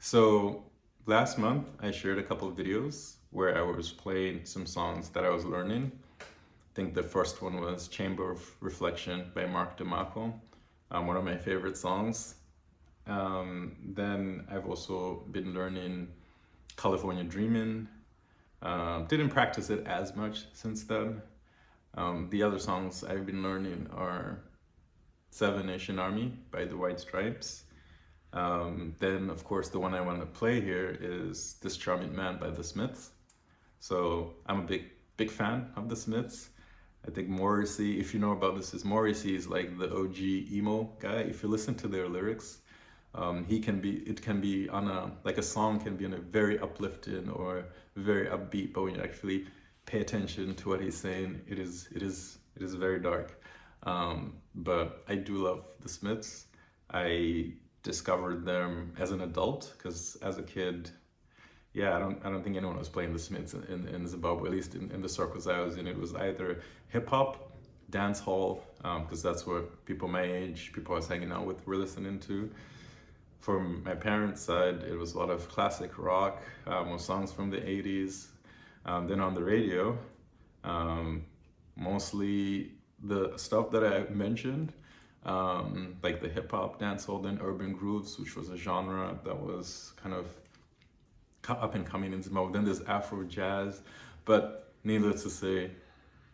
So last month I shared a couple of videos where I was playing some songs that I was learning. I think the first one was Chamber of Reflection by Mark DeMarco, one of my favorite songs. Then I've also been learning California Dreamin'. Didn't practice it as much since then. The other songs I've been learning are Seven Nation Army by the White Stripes. Then, of course, the one I want to play here is This Charming Man by the Smiths. So I'm a big fan of the Smiths. I think Morrissey, if you know about this, is Morrissey is like the OG emo guy. If you listen to their lyrics, it can be on like a song can be on a very uplifting or very upbeat, but when you actually pay attention to what he's saying, it is very dark. But I do love the Smiths. I discovered them as an adult because as a kid, yeah, I don't think anyone was playing the Smiths in Zimbabwe, at least in the circles I was in. It was either hip hop, dance hall, because that's what people my age, people I was hanging out with, were listening to. From my parents' side, it was a lot of classic rock, or songs from the 80s. Then on the radio, mostly the stuff that I mentioned, like the hip hop, dancehall, then urban grooves, which was a genre that was kind of up and coming in Zimbabwe. Then there's Afro jazz, but needless to say,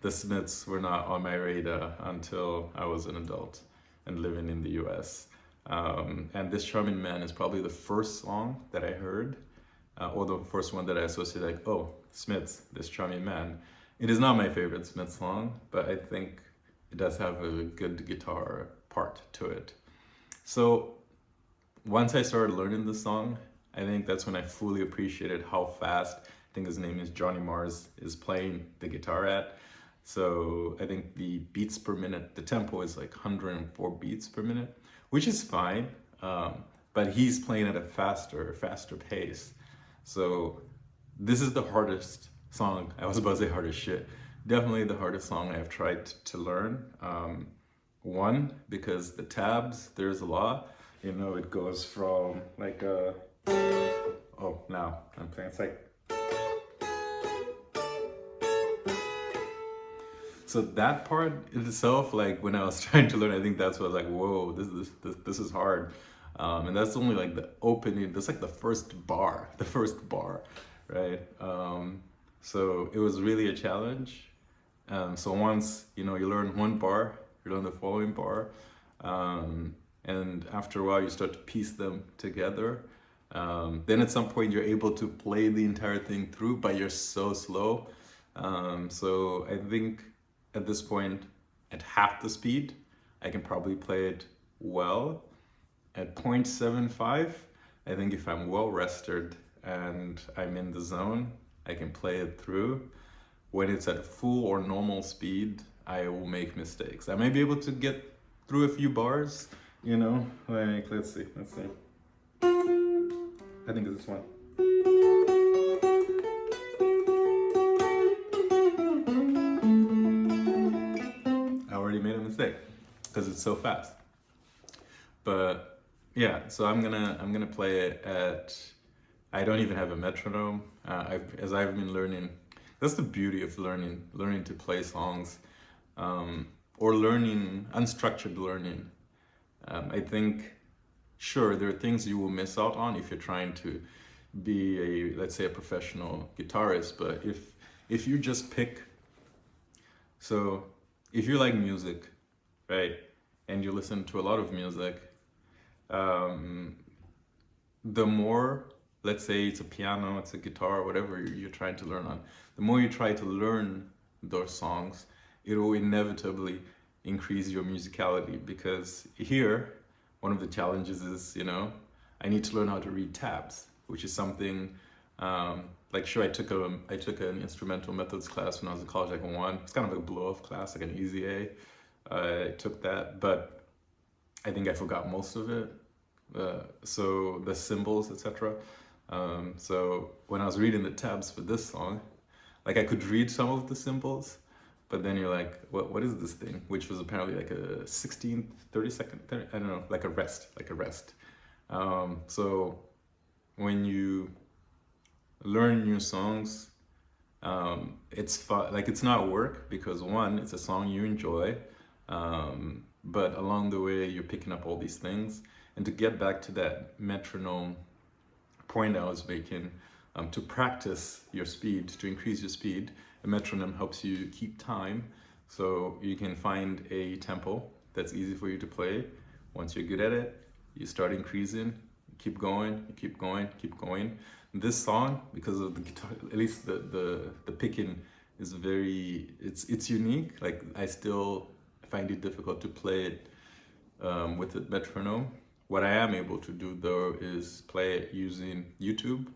the Smiths were not on my radar until I was an adult and living in the US. And This Charming Man is probably the first song that I heard, or the first one that I associate like, oh, Smiths, This Charming Man. It is not my favorite Smiths song, but I think it does have a good guitar part to it. So once I started learning the song, I think that's when I fully appreciated how fast, I think his name is Johnny Mars, is playing the guitar at. So I think the beats per minute, the tempo is like 104 beats per minute, which is fine, but he's playing at a faster pace. So this is the hardest song. I was about to say hardest shit. Definitely the hardest song I've tried to learn. One, because the tabs, there's a lot. You know, it goes from like a, oh, now I'm playing, it's like, so that part itself, like when I was trying to learn, I think that's what I was like, whoa, this is hard. And that's only like the opening, that's like the first bar, right? So it was really a challenge. So once, you know, you learn one bar, you learn the following bar, and after a while you start to piece them together. Then at some point you're able to play the entire thing through, but you're so slow. So I think at this point, at half the speed, I can probably play it well. At 0.75, I think if I'm well rested and I'm in the zone, I can play it through. When it's at full or normal speed, I will make mistakes. I may be able to get through a few bars, you know, like, let's see. I think it's this one. I already made a mistake because it's so fast. But yeah, so I'm gonna play it at, I don't even have a metronome. As I've been learning, that's the beauty of learning to play songs, or learning, unstructured learning. I think, sure, there are things you will miss out on if you're trying to be a, let's say, a professional guitarist, but if you just pick, so if you like music, right, and you listen to a lot of music, the more, let's say it's a piano, it's a guitar, whatever you're trying to learn on, the more you try to learn those songs, it will inevitably increase your musicality, because here, one of the challenges is, you know, I need to learn how to read tabs, which is something, like sure, I took an instrumental methods class when I was in college, like one, it's kind of like a blow-off class, like an easy A. I took that, but I think I forgot most of it. So the symbols, etc. So when I was reading the tabs for this song, like I could read some of the symbols, but then you're like, what is this thing? Which was apparently like a 16, 30 second, 30, I don't know, like a rest. So when you learn new songs, it's fun. Like, it's not work because one, it's a song you enjoy, but along the way you're picking up all these things. And to get back to that metronome point I was making, to practice your speed, to increase your speed, a metronome helps you keep time. So you can find a tempo that's easy for you to play. Once you're good at it, you start increasing, keep going, keep going, keep going. This song, because of the guitar, at least the picking is very, it's unique. Like, I still find it difficult to play it with a metronome. What I am able to do though is play it using YouTube.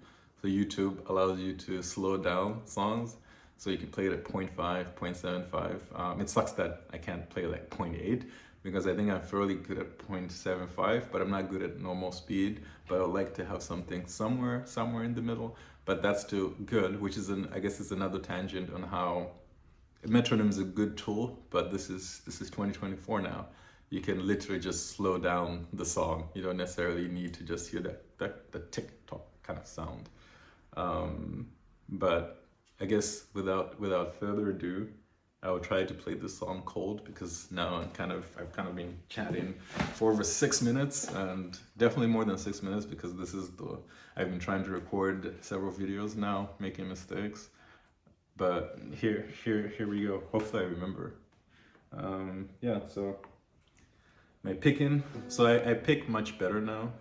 So YouTube allows you to slow down songs. So you can play it at 0.5, 0.75. It sucks that I can't play like 0.8 because I think I'm fairly good at 0.75, but I'm not good at normal speed. But I'd like to have something somewhere in the middle, but that's still good, which is I guess it's another tangent on how a metronome is a good tool, but this is 2024 now. You can literally just slow down the song. You don't necessarily need to just hear that tick-tock kind of sound. But I guess without further ado, I will try to play this song cold, because now I've kind of been chatting for over 6 minutes, and definitely more than 6 minutes, because I've been trying to record several videos now, making mistakes. But here we go. Hopefully I remember. Yeah, so my picking. So I pick much better now,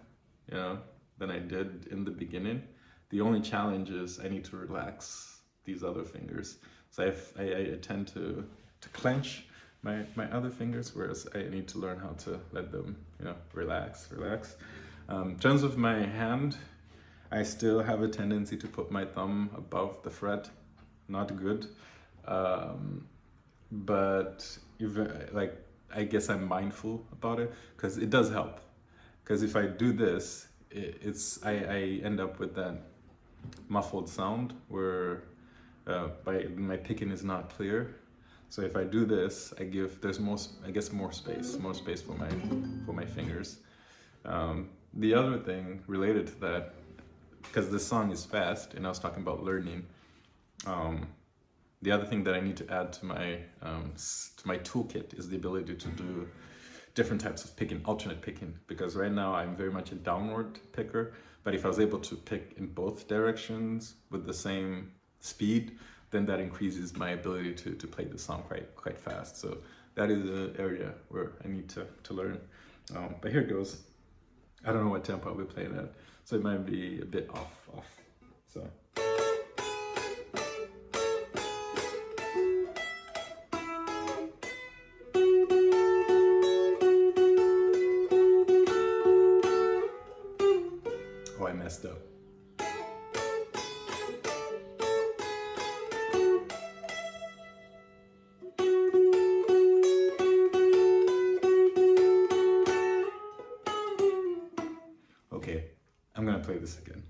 than I did in the beginning. The only challenge is I need to relax these other fingers. So I tend to clench my other fingers, whereas I need to learn how to let them, relax. In terms of my hand, I still have a tendency to put my thumb above the fret. Not good. But I guess I'm mindful about it, because it does help. Because if I do this, I end up with that muffled sound where my picking is not clear. So if I do this, there's more space for my fingers. The other thing related to that, because this song is fast, and I was talking about learning. The other thing that I need to add to my toolkit is the ability to do different types of picking, alternate picking, because right now I'm very much a downward picker, but if I was able to pick in both directions with the same speed, then that increases my ability to play the song quite fast. So that is an area where I need to learn. But here it goes. I don't know what tempo I'll be playing at, so it might be a bit off. So. Oh, I messed up. Okay, I'm gonna play this again.